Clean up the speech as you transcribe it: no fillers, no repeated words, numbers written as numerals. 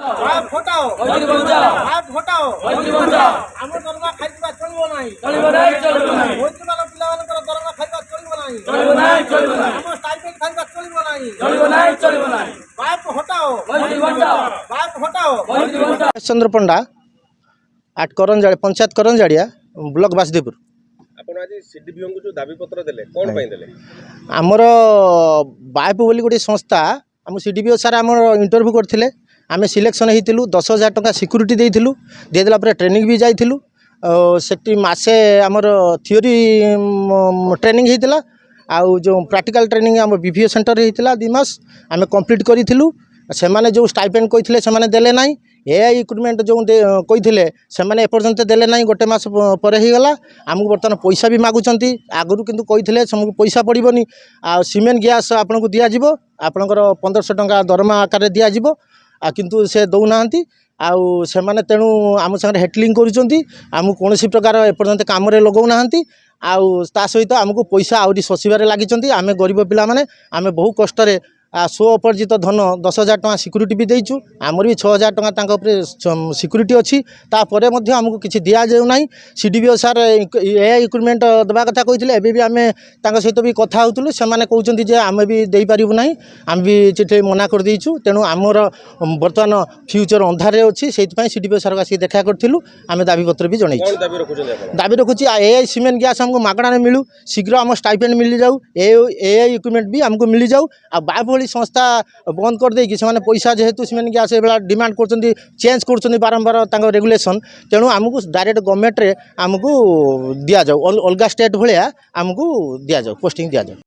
बाप हटाओ बाप हटाओ आम दरमा खाइबा चलिबो नाही होइतबाला पिलामानकर दरमा खाइबा चलिबो नाही आम स्टाइपेंड खाइबा चलिबो नाही बाप हटाओ बाप हटाओ। चंद्र पंडा आठ करंजाड़ी पंचायत करंजाड़िया ब्लॉक बासदेपुर आपण आज सीडीपीओ को जो दाबी पत्र देले कोन पई देले आमर बाइप बोली गोटे संस्था आम सीडीपीओ सार आम इंटरव्यू करथिले आमे सिलेक्शन होइतिलु 10,000 टका सिक्यूरीटी देइथिलु देदेला पर ट्रेनिंग भी जाइथिलु सेठी मासे आमर थियोरी ट्रेनिंग होइतिला आउ जो प्रैक्टिकल ट्रेनिंग आम बीपीओ सेंटर होइतिला 2 मास आमे कंप्लीट करिथिलु से माने जो स्टाइपेंड कइथिले से माने देले नाही एआई इक्विपमेंट जो कइथिले से माने एपर्यंत देले नाही गोटे मास परे ही गला आमको बर्तमान पैसा भी मागुचंती आगरु किंतु कइथिले समको पैसा पड़िबोनी आ सीमेंट गैस आपनको दिया जिवो आपनकर 1500 टका दरमा आकार दिया जिवो आ किंतु से दउनांती आउ से माने तेणु आम संगे हेटलिंग करूचंती आमको कोनोसी प्रकार एपर्यंत काम रे लगौ नाहंती आउ ता सहित आमको पैसा आउरी ससीबारे लागिचंती आमे गरीब पिला माने आमे बहु कष्ट रे स्व उपार्जित धन 10,000 टका सिक्यूरीटी भी देइछु आमर भी 6,000 टका तांको उपरे सिक्यूरीटी अछि तापरे मध्ये हमको किछि दिया जाउ नाही सीडीबीओ सार एआई इक्विपमेंट दबा कथा कइथिले एबे भी आमे तांको सहित भी कथा होतलु से माने कहउचंती जे आमे भी देई परिबु नाही आम भी चिठे मना कर देइछु तेणु आमर वर्तमान फ्यूचर अंधारे अछि सेति पई सीडीबीओ सार कासी देखा करथिलु आमे दाबी पत्र भी जणैछु कोन दाबी रखुछन आपण दाबी रखुछि एआई सीमेंट गैस हमको मागणा रे मिलु शीघ्र हम स्टाइपेंड मिल जाऊ एआई इक्विपमेंट भी हमको मिल जाऊ आ बाप संस्था बंद कर देकी से पैसा जेहेतु से गैस डिमांड कर चेंज कर बारंबार रेगुलेशन तेणु आमको डायरेक्ट गवर्नमेंट रे आमको दि जाऊ अलग स्टेट भाया आमको दि जाऊ पोस्टिंग दि जाऊ।